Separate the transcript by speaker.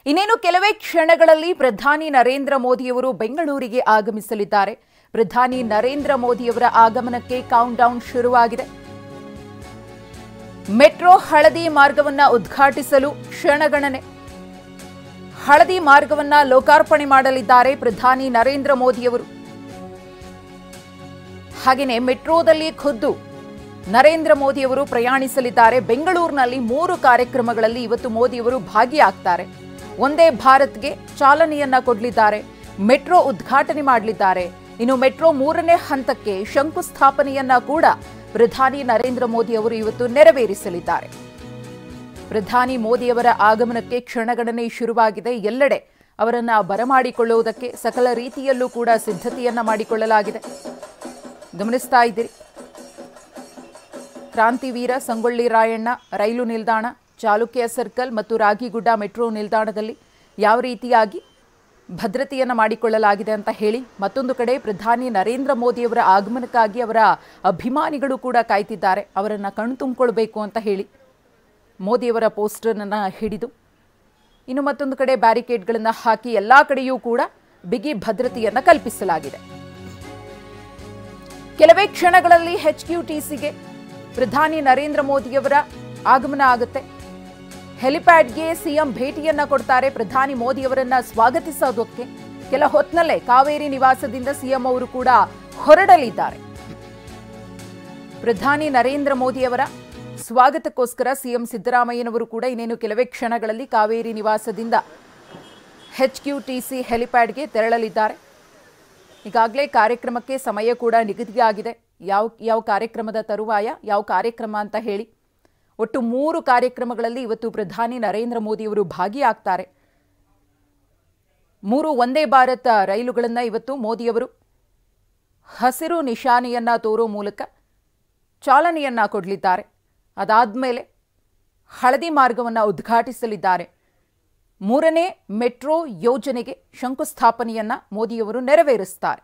Speaker 1: ಇನ್ನೇನು ಕೆಲವೇ ಕ್ಷಣಗಳಲ್ಲಿ ಪ್ರಧಾನಿ ನರೇಂದ್ರ ಮೋದಿಯವರು ಬೆಂಗಳೂರಿಗೆ ಆಗಮಿಸಲಿದ್ದಾರೆ. ಪ್ರಧಾನಿ ನರೇಂದ್ರ ಮೋದಿಯವರ ಆಗಮನಕ್ಕೆ ಕೌಂಟ್ ಡೌನ್ ಶುರುವಾಗಿದೆ. ಮೆಟ್ರೋ ಹಳದಿ ಮಾರ್ಗವನ್ನ ಉದ್ಘಾಟಿಸಲು ಕ್ಷಣಗಣನೆ. ಹಳದಿ ಮಾರ್ಗವನ್ನ ಲೋಕಾರ್ಪಣೆ ಮಾಡಲಿದ್ದಾರೆ ಪ್ರಧಾನಿ ನರೇಂದ್ರ ಮೋದಿಯವರು. ಹಾಗೆಯೇ ಮೆಟ್ರೋದಲ್ಲಿ ಖುದ್ದು ನರೇಂದ್ರ ಮೋದಿಯವರು ಪ್ರಯಾಣಿಸಲಿದ್ದಾರೆ. ಬೆಂಗಳೂರಿನಲ್ಲಿ 3 ಕಾರ್ಯಕ್ರಮಗಳಲ್ಲಿ ಇವತ್ತು ಮೋದಿಯವರು ಭಾಗಿಯಾಗ್ತಾರೆ. ಒಂದೇ ಭಾರತ್ಗೆ ಚಾಲನೆಯನ್ನ ಕೊಡಲಿದ್ದಾರೆ. ಮೆಟ್ರೋ ಉದ್ಘಾಟನೆ ಮಾಡಲಿದ್ದಾರೆ. ಇನ್ನು ಮೆಟ್ರೋ 3ನೇ ಹಂತಕ್ಕೆ ಶಂಕುಸ್ಥಾಪನೆಯನ್ನ ಕೂಡ ಪ್ರಧಾನಿ ನರೇಂದ್ರ ಮೋದಿ ಅವರು ಇವತ್ತು ನೆರವೇರಿಸಲಿದ್ದಾರೆ. ಪ್ರಧಾನಿ ಮೋದಿಯವರ ಆಗಮನಕ್ಕೆ ಕ್ಷಣಗಣನೆ ಶುರುವಾಗಿದೆ. ಎಲ್ಲೆಡೆ ಅವರನ್ನ ಬರಮಾಡಿಕೊಳ್ಳುವುದಕ್ಕೆ ಸಕಲ ರೀತಿಯಲ್ಲೂ ಕೂಡ ಸಿದ್ಧತೆಯನ್ನ ಮಾಡಿಕೊಳ್ಳಲಾಗಿದೆ. ಗಮನಿಸ್ತಾ ಇದ್ದೀರಿ, ಕ್ರಾಂತಿವೀರ ಸಂಗೊಳ್ಳಿ ರಾಯಣ್ಣ ರೈಲು ನಿಲ್ದಾಣ, ಚಾಲುಕ್ಯ ಸರ್ಕಲ್ ಮತ್ತು ರಾಗಿಗುಡ್ಡ ಮೆಟ್ರೋ ನಿಲ್ದಾಣದಲ್ಲಿ ಯಾವ ರೀತಿಯಾಗಿ ಭದ್ರತೆಯನ್ನು ಮಾಡಿಕೊಳ್ಳಲಾಗಿದೆ ಅಂತ ಹೇಳಿ, ಮತ್ತೊಂದು ಕಡೆ ಪ್ರಧಾನಿ ನರೇಂದ್ರ ಮೋದಿಯವರ ಆಗಮನಕ್ಕಾಗಿ ಅವರ ಅಭಿಮಾನಿಗಳು ಕೂಡ ಕಾಯ್ತಿದ್ದಾರೆ. ಅವರನ್ನು ಕಣ್ತುಂಬಿಕೊಳ್ಬೇಕು ಅಂತ ಹೇಳಿ ಮೋದಿಯವರ ಪೋಸ್ಟರ್ನನ್ನು ಹಿಡಿದು, ಇನ್ನು ಮತ್ತೊಂದು ಕಡೆ ಬ್ಯಾರಿಕೇಡ್ಗಳನ್ನು ಹಾಕಿ ಎಲ್ಲ ಕಡೆಯೂ ಕೂಡ ಬಿಗಿ ಭದ್ರತೆಯನ್ನು ಕಲ್ಪಿಸಲಾಗಿದೆ. ಕೆಲವೇ ಕ್ಷಣಗಳಲ್ಲಿ HQTCಗೆ ಪ್ರಧಾನಿ ನರೇಂದ್ರ ಮೋದಿಯವರ ಆಗಮನ ಆಗುತ್ತೆ. ಹೆಲಿಪ್ಯಾಡ್ಗೆ ಸಿಎಂ ಭೇಟಿಯನ್ನ ಕೊಡ್ತಾರೆ. ಪ್ರಧಾನಿ ಮೋದಿಯವರನ್ನ ಸ್ವಾಗತಿಸೋದಕ್ಕೆ ಕೆಲ ಹೊತ್ತಿನಲ್ಲೇ ಕಾವೇರಿ ನಿವಾಸದಿಂದ ಸಿಎಂ ಅವರು ಕೂಡ ಹೊರಡಲಿದ್ದಾರೆ. ಪ್ರಧಾನಿ ನರೇಂದ್ರ ಮೋದಿಯವರ ಸ್ವಾಗತಕ್ಕೋಸ್ಕರ ಸಿಎಂ ಸಿದ್ದರಾಮಯ್ಯನವರು ಕೂಡ ಇನ್ನೇನು ಕೆಲವೇ ಕ್ಷಣಗಳಲ್ಲಿ ಕಾವೇರಿ ನಿವಾಸದಿಂದ HQTC ಹೆಲಿಪ್ಯಾಡ್ಗೆ ತೆರಳಲಿದ್ದಾರೆ. ಈಗಾಗಲೇ ಕಾರ್ಯಕ್ರಮಕ್ಕೆ ಸಮಯ ಕೂಡ ನಿಗದಿಯಾಗಿದೆ. ಯಾವ ಕಾರ್ಯಕ್ರಮದ ತರುವಾಯ ಯಾವ ಕಾರ್ಯಕ್ರಮ ಅಂತ ಹೇಳಿ ಒಟ್ಟು 3 ಕಾರ್ಯಕ್ರಮಗಳಲ್ಲಿ ಇವತ್ತು ಪ್ರಧಾನಿ ನರೇಂದ್ರ ಮೋದಿಯವರು ಭಾಗಿಯಾಗ್ತಾರೆ. 3 ವಂದೇ ಭಾರತ್ ರೈಲುಗಳನ್ನು ಇವತ್ತು ಮೋದಿಯವರು ಹಸಿರು ನಿಶಾನೆಯನ್ನ ತೋರೋ ಮೂಲಕ ಚಾಲನೆಯನ್ನ ಕೊಡಲಿದ್ದಾರೆ. ಅದಾದ್ಮೇಲೆ ಹಳದಿ ಮಾರ್ಗವನ್ನು ಉದ್ಘಾಟಿಸಲಿದ್ದಾರೆ. 3ನೇ ಮೆಟ್ರೋ ಯೋಜನೆಗೆ ಶಂಕುಸ್ಥಾಪನೆಯನ್ನ ಮೋದಿಯವರು ನೆರವೇರಿಸುತ್ತಾರೆ.